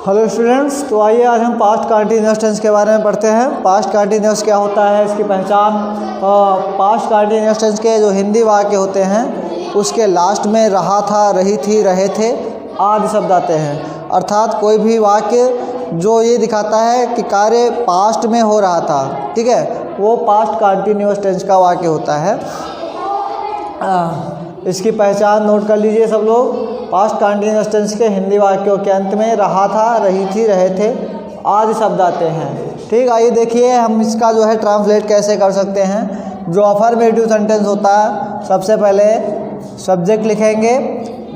Hello students, तो आइए आज हम पास्ट कंटीन्यूअस टेंस के बारे में पढ़ते हैं। पास्ट कंटीन्यूअस क्या होता है, इसकी पहचान। पास्ट कंटीन्यूअस टेंस के जो हिंदी वाक्य होते हैं उसके लास्ट में रहा था, रही थी, रहे थे आदि शब्द आते हैं। अर्थात कोई भी वाक्य जो ये दिखाता है कि कार्य पास्ट में हो रहा था, ठीक है, वो पास्ट कंटीन्यूअस टेंस का वाक्य होता है। इसकी पहचान नोट कर लीजिए सब लोग। पास्ट कंटीन्यूअस टेंस के हिंदी वाक्यों के अंत में रहा था, रही थी, रहे थे आदि शब्द आते हैं। ठीक, आइए देखिए हम इसका जो है ट्रांसलेट कैसे कर सकते हैं। जो अफर्मेटिव सेंटेंस होता है, सबसे पहले सब्जेक्ट लिखेंगे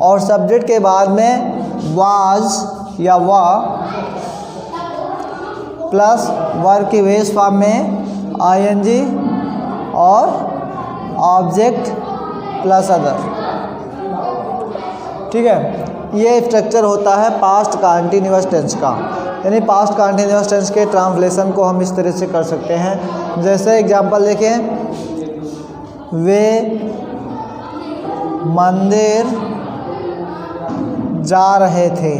और सब्जेक्ट के बाद में वाज या वा प्लस वर्ब की बेस फॉर्म में आईएनजी और ऑब्जेक्ट प्लस अदर। ठीक है, ये स्ट्रक्चर होता है पास्ट कंटीन्यूअस टेंस का। यानी पास्ट कंटीन्यूअस टेंस के ट्रांसलेशन को हम इस तरह से कर सकते हैं। जैसे एग्जांपल देखें, वे मंदिर जा रहे थे।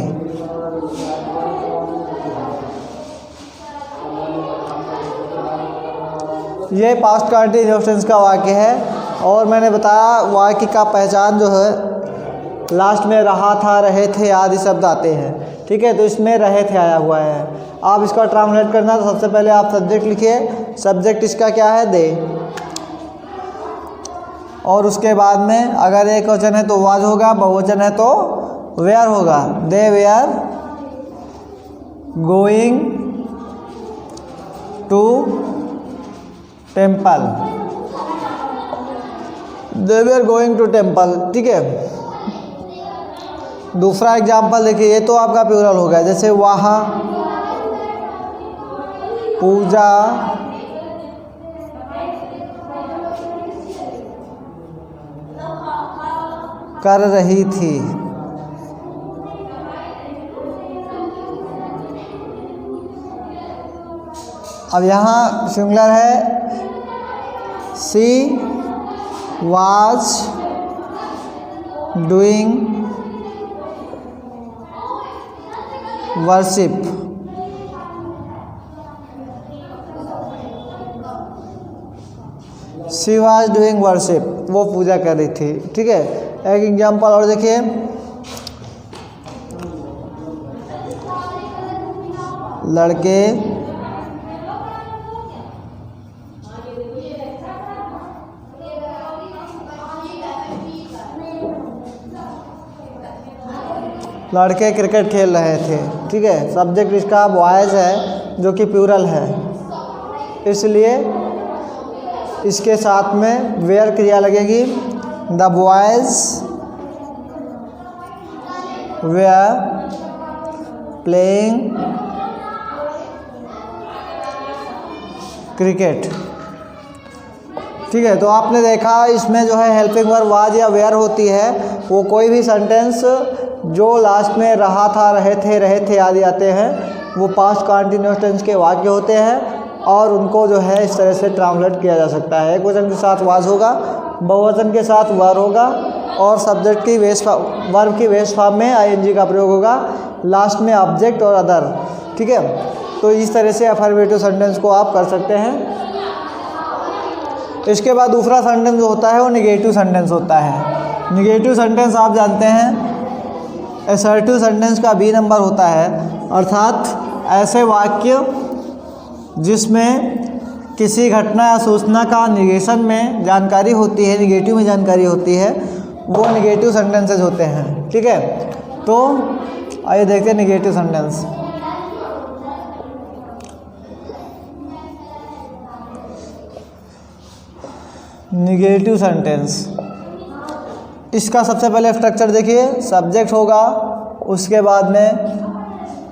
ये पास्ट कंटीन्यूअस टेंस का वाक्य है। और मैंने बताया वाक्य का पहचान जो है लास्ट में रहा था, रहे थे आदि शब्द आते हैं। ठीक है, तो इसमें रहे थे आया हुआ है। आप इसका ट्रांसलेट करना तो सबसे पहले आप सब्जेक्ट लिखिए। सब्जेक्ट इसका क्या है, दे। और उसके बाद में अगर एक वचन है तो वाज होगा, बहुवचन है तो वेयर होगा। They were going to temple. They were going to temple. ठीक है, दूसरा एग्जाम्पल देखिए, ये तो आपका प्लूरल हो गया। जैसे वहाँ पूजा कर रही थी। अब यहाँ सिंगुलर है, she was doing worship. She was doing worship, वो पूजा कर रही थी। ठीक है, एक एग्जाम्पल और देखिए, लड़के क्रिकेट खेल रहे थे। ठीक है, सब्जेक्ट इसका बॉयज़ है जो कि प्लूरल है, इसलिए इसके साथ में वेयर क्रिया लगेगी। The boys were playing cricket. ठीक है, तो आपने देखा इसमें जो है हेल्पिंग वर्ब वाज या वेयर होती है। वो कोई भी सेंटेंस जो लास्ट में रहा था, रहे थे आदि आते हैं, वो पास्ट कंटीन्यूअस टेंस के वाक्य होते हैं। और उनको जो है इस तरह से ट्रांसलेट किया जा सकता है। एक वचन के साथ वाज होगा, बहुवचन के साथ वर होगा और सब्जेक्ट की वर्ब की बेस फॉर्म में आईएनजी का प्रयोग होगा, लास्ट में ऑब्जेक्ट और अदर। ठीक है, तो इस तरह से अफर्मेटिव सेंटेंस को आप कर सकते हैं। इसके बाद दूसरा सेंटेंस जो होता है वो निगेटिव सेंटेंस होता है। निगेटिव सेंटेंस आप जानते हैं असर्टिव सेंटेंस का बी नंबर होता है। अर्थात ऐसे वाक्य जिसमें किसी घटना या सूचना का निगेशन में जानकारी होती है, निगेटिव में जानकारी होती है, वो निगेटिव सेंटेंसेस होते हैं। ठीक है, तो आइए देखते हैं निगेटिव सेंटेंस। निगेटिव सेंटेंस, इसका सबसे पहले स्ट्रक्चर देखिए। सब्जेक्ट होगा, उसके बाद में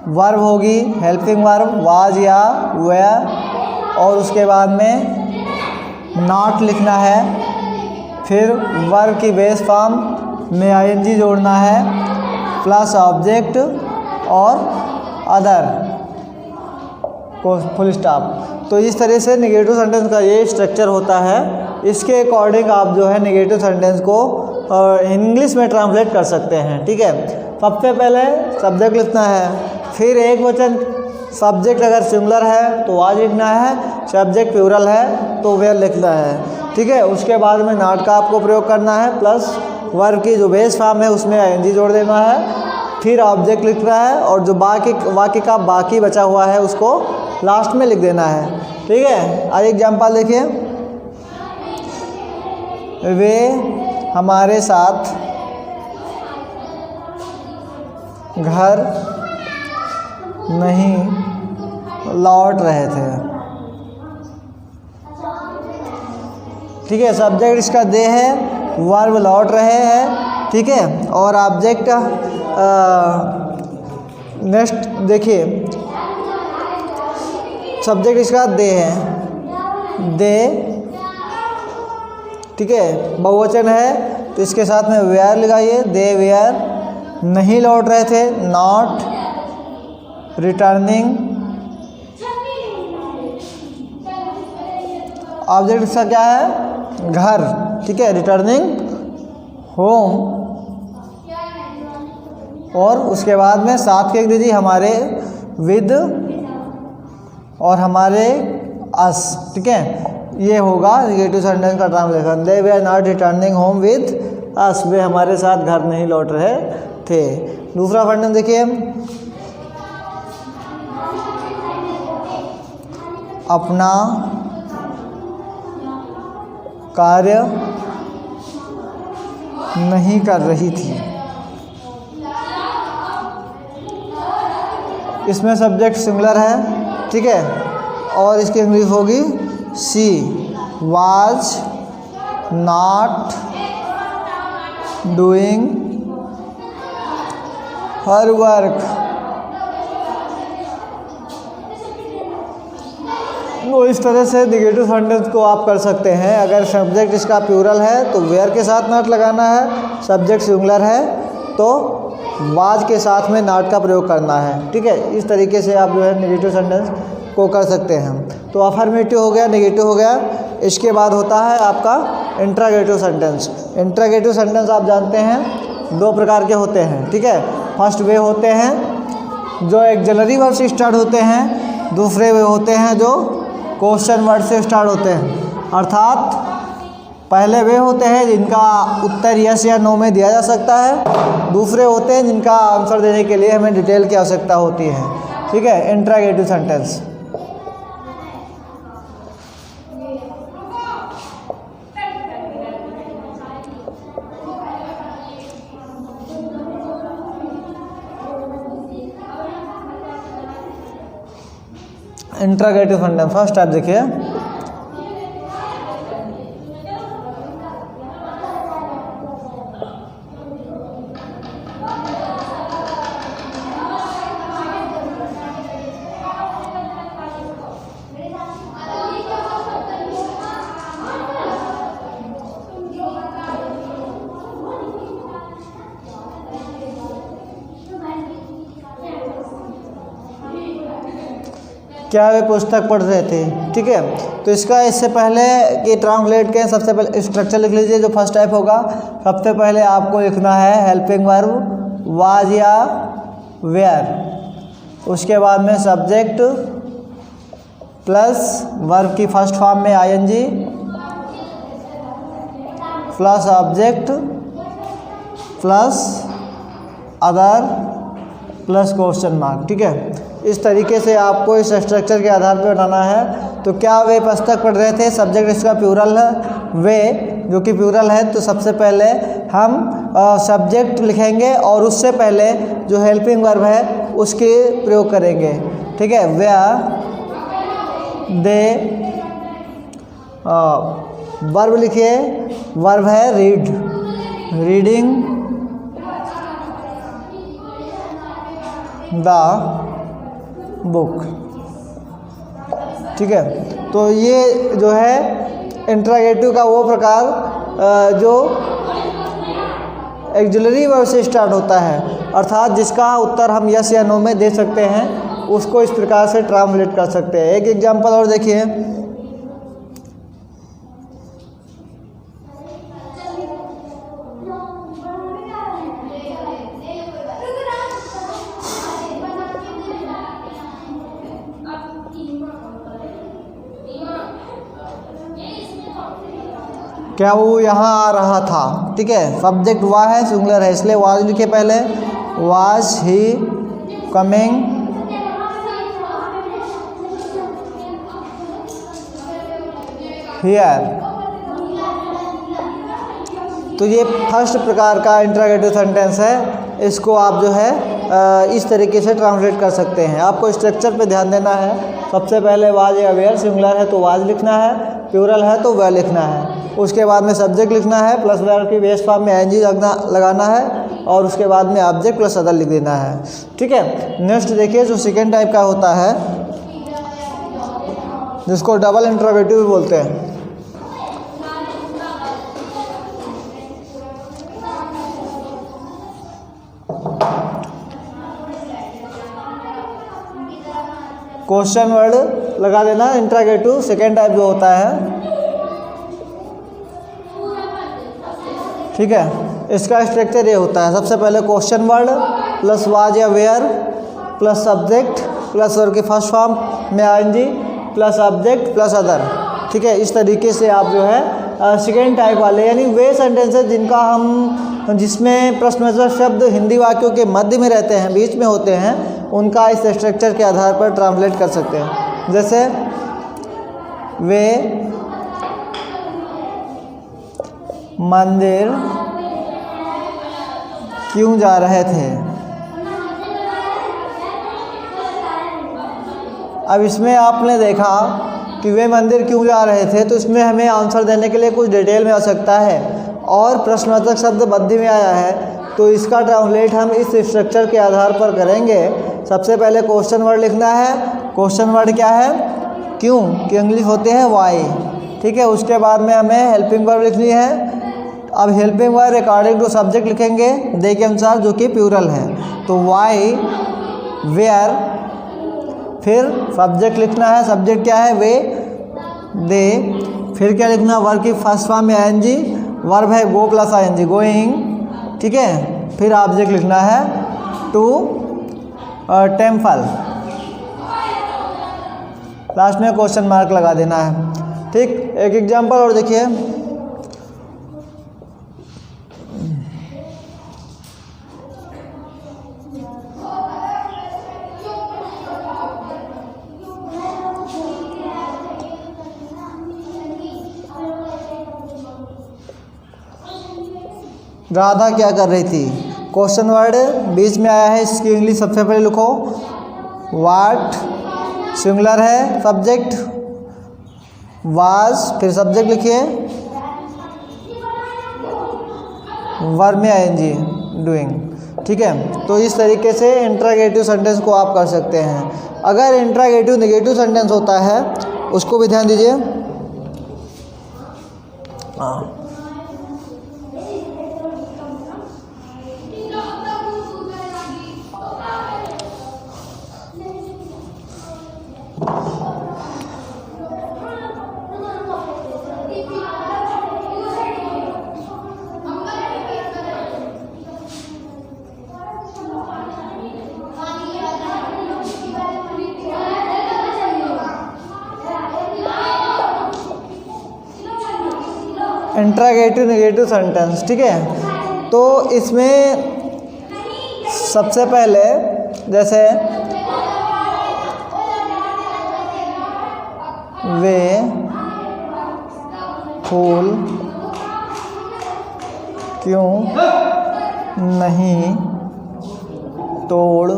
वर्ब होगी, हेल्पिंग वर्ब वाज या वेयर, और उसके बाद में नॉट लिखना है। फिर वर्ब की बेस फॉर्म में आईएनजी जोड़ना है, प्लस ऑब्जेक्ट और अदर को फुल स्टॉप। तो इस तरह से निगेटिव सेंटेंस का ये स्ट्रक्चर होता है। इसके अकॉर्डिंग आप जो है निगेटिव सेंटेंस को इंग्लिश में ट्रांसलेट कर सकते हैं। ठीक है, सबसे पहले सब्जेक्ट लिखना है, फिर एक वचन सब्जेक्ट अगर सिंगुलर है तो वाज लिखना है, सब्जेक्ट प्लूरल है तो वेयर लिखना है। ठीक है, उसके बाद में नॉट का आपको प्रयोग करना है, प्लस वर्ब की जो बेस फॉर्म है उसमें आईएनजी जोड़ देना है, फिर ऑब्जेक्ट लिखना है और जो बाकी वाक्य का बाकी बचा हुआ है उसको लास्ट में लिख देना है। ठीक है, आज एग्जाम्पल देखिए, वे हमारे साथ घर नहीं लौट रहे थे। ठीक है, सब्जेक्ट इसका दे है, वर्ब लौट रहे हैं। ठीक है, और ऑब्जेक्ट नेक्स्ट देखिए, सब्जेक्ट इसका दे है, दे। ठीक है, बहुवचन है तो इसके साथ में वेयर लगाइए, दे वेयर नहीं लौट रहे थे, नॉट रिटर्निंग। ऑब्जेक्ट इसका क्या है, घर। ठीक है, रिटर्निंग होम, और उसके बाद में साथ के दीजिए हमारे विद और हमारे अस। ठीक है, ये होगा नेगेटिव सेंटेंस का ट्रांसलेशन। दे वे are not returning home with us, वे हमारे साथ घर नहीं लौट रहे थे। दूसरा सेंटेंस देखिए, अपना कार्य नहीं कर रही थी। इसमें सब्जेक्ट सिंगुलर है। ठीक है, और इसकी इंग्लिश होगी she was not doing her work. तो इस तरह से नेगेटिव सेंटेंस को आप कर सकते हैं। अगर सब्जेक्ट इसका प्लूरल है तो वेयर के साथ नॉट लगाना है, सब्जेक्ट सिंगुलर है तो वाज के साथ में नॉट का प्रयोग करना है। ठीक है, इस तरीके से आप जो है नेगेटिव सेंटेंस को कर सकते हैं। तो अफर्मेटिव हो गया, नेगेटिव हो गया। इसके बाद होता है आपका इंट्रोगेटिव सेंटेंस। इंट्रोगेटिव सेंटेंस आप जानते हैं दो प्रकार के होते हैं। ठीक है, फर्स्ट वे होते हैं जो एक्सिलरी वर्ब से स्टार्ट होते हैं, दूसरे वे होते हैं जो क्वेश्चन वर्ड से स्टार्ट होते हैं। अर्थात पहले वे होते हैं जिनका उत्तर यस या नो में दिया जा सकता है, दूसरे होते हैं जिनका आंसर देने के लिए हमें डिटेल की आवश्यकता होती है। ठीक है, interrogative sentence. Interrogative sentence first type देखिए, क्या वे पुस्तक पढ़ रहे थे। ठीक है, तो इसका इससे पहले कि ट्रांसलेट के सबसे पहले स्ट्रक्चर लिख लीजिए। जो फर्स्ट टाइप होगा, सबसे पहले आपको लिखना है हेल्पिंग वर्ब वाज या वेयर, उसके बाद में सब्जेक्ट प्लस वर्ब की फर्स्ट फॉर्म में ING plus object plus other plus question mark. ठीक है, इस तरीके से आपको इस स्ट्रक्चर के आधार पर बनाना है। तो क्या वे पुस्तक पढ़ रहे थे, सब्जेक्ट इसका प्लूरल है, वे जो कि प्लूरल है, तो सबसे पहले हम सब्जेक्ट लिखेंगे और उससे पहले जो हेल्पिंग वर्ब है उसके प्रयोग करेंगे। ठीक है, वे दे वर्ब लिखिए, वर्ब है रीड, रीडिंग द बुक। ठीक है, तो ये जो है इंट्रोगेटिव का वो प्रकार जो एक्सिलरी वर्ब से स्टार्ट होता है, अर्थात जिसका उत्तर हम यस या नो में दे सकते हैं, उसको इस प्रकार से ट्रांसलेट कर सकते हैं। एक एग्जांपल और देखिए, क्या वो यहाँ आ रहा था, ठीक है। सब्जेक्ट वह है, सिंगुलर है, इसलिए वाज लिखे पहले, वाज ही कमिंग हियर। तो ये फर्स्ट प्रकार का इंटरोगेटिव सेंटेंस है। इसको आप जो है इस तरीके से ट्रांसलेट कर सकते हैं। आपको स्ट्रक्चर पे ध्यान देना है। सबसे पहले वाज या वेयर, सिंगुलर है तो वाज लिखना है, प्लूरल है तो वह लिखना है। उसके बाद में सब्जेक्ट लिखना है, प्लस वर्ब की बेस फॉर्म में एनजी लगाना है, और उसके बाद में ऑब्जेक्ट प्लस अदर लिख देना है, ठीक है। नेक्स्ट देखिए, जो सेकेंड टाइप का होता है जिसको डबल इंटरोगेटिव भी बोलते हैं। क्वेश्चन वर्ड लगा देना, इंटरोगेटिव सेकेंड टाइप जो होता है, ठीक है। इसका स्ट्रक्चर ये होता है, सबसे पहले क्वेश्चन वर्ड प्लस वाज या were plus subject plus verb की फर्स्ट फॉर्म में ING plus object plus other, ठीक है। इस तरीके से आप जो है सेकेंड टाइप वाले, यानी वे सेंटेंसेस जिसमें प्रश्नवाचक शब्द हिंदी वाक्यों के मध्य में रहते हैं, बीच में होते हैं, उनका इस स्ट्रक्चर के आधार पर ट्रांसलेट कर सकते हैं। जैसे वे मंदिर क्यों जा रहे थे। अब इसमें आपने देखा कि वे मंदिर क्यों जा रहे थे, तो इसमें हमें आंसर देने के लिए कुछ डिटेल में आवश्यकता है, और प्रश्नवाचक शब्द मध्य में आया है, तो इसका ट्रांसलेट हम इस स्ट्रक्चर के आधार पर करेंगे। सबसे पहले क्वेश्चन वर्ड लिखना है। क्वेश्चन वर्ड क्या है, क्यों, कि इंग्लिश होते हैं वाई, ठीक है। उसके बाद में हमें हेल्पिंग वर्ब लिखनी है। अब helping verb according to subject लिखेंगे दे के अनुसार, जो कि प्लूरल है, तो वाई, वेयर, फिर सब्जेक्ट लिखना है। सब्जेक्ट क्या है, वे, दे, फिर क्या लिखना, वर्ब की फर्स्ट फॉर्म में आईएनजी, वर्ब है गो प्लस आईएनजी, गोइंग, ठीक है। फिर ऑब्जेक्ट लिखना है टू टेम्पल, लास्ट में क्वेश्चन मार्क लगा देना है, ठीक। एक एग्जांपल और देखिए, राधा क्या कर रही थी। क्वेश्चन वर्ड बीच में आया है, इसकी इंग्लिश सबसे पहले लिखो, वाट, सिंगुलर है, सब्जेक्ट वाज, फिर सब्जेक्ट लिखिए, वर्ब में आईएनजी, डूइंग, ठीक है। तो इस तरीके से इंटरोगेटिव सेंटेंस को आप कर सकते हैं। अगर इंटरोगेटिव नेगेटिव सेंटेंस होता है, उसको भी ध्यान दीजिए। हाँ, इंटरोगेटिव नेगेटिव सेंटेंस, ठीक है। तो इसमें सबसे पहले जैसे वे फूल क्यों नहीं तोड़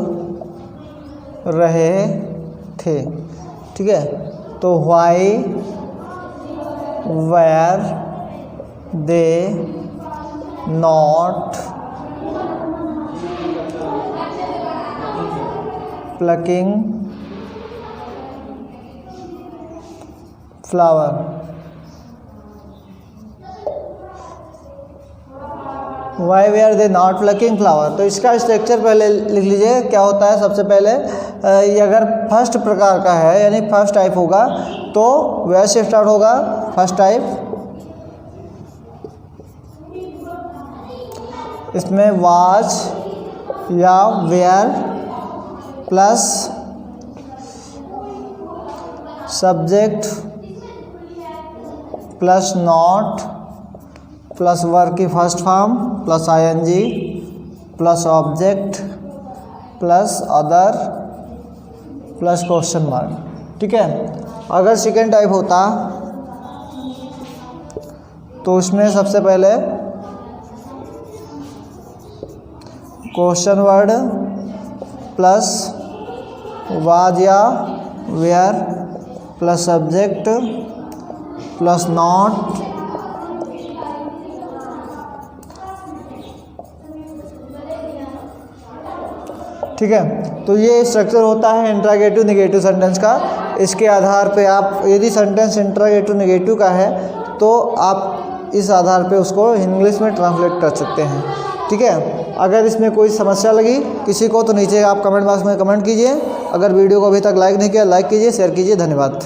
रहे थे, ठीक है। तो why were they not plucking flower. Why were they not plucking flower. तो इसका स्ट्रक्चर पहले लिख लीजिए, क्या होता है। सबसे पहले ये अगर फर्स्ट प्रकार का है, यानी फर्स्ट टाइप होगा, तो वेयर से स्टार्ट होगा, फर्स्ट टाइप। इसमें वाज या were plus subject plus not plus verb की first form plus ING plus object plus other plus question mark. ठीक है, अगर सेकेंड टाइप होता तो उसमें सबसे पहले क्वेश्चन वर्ड प्लस वाज या were plus subject plus not ठीक है। तो ये स्ट्रक्चर होता है इंट्रागेटिव नेगेटिव सेंटेंस का। इसके आधार पे आप यदि सेंटेंस इंट्रागेटिव नेगेटिव का है तो आप इस आधार पे उसको इंग्लिश में ट्रांसलेट कर सकते हैं। ठीक है, अगर इसमें कोई समस्या लगी किसी को तो नीचे आप कमेंट बॉक्स में कमेंट कीजिए। अगर वीडियो को अभी तक लाइक नहीं किया लाइक कीजिए, शेयर कीजिए। धन्यवाद।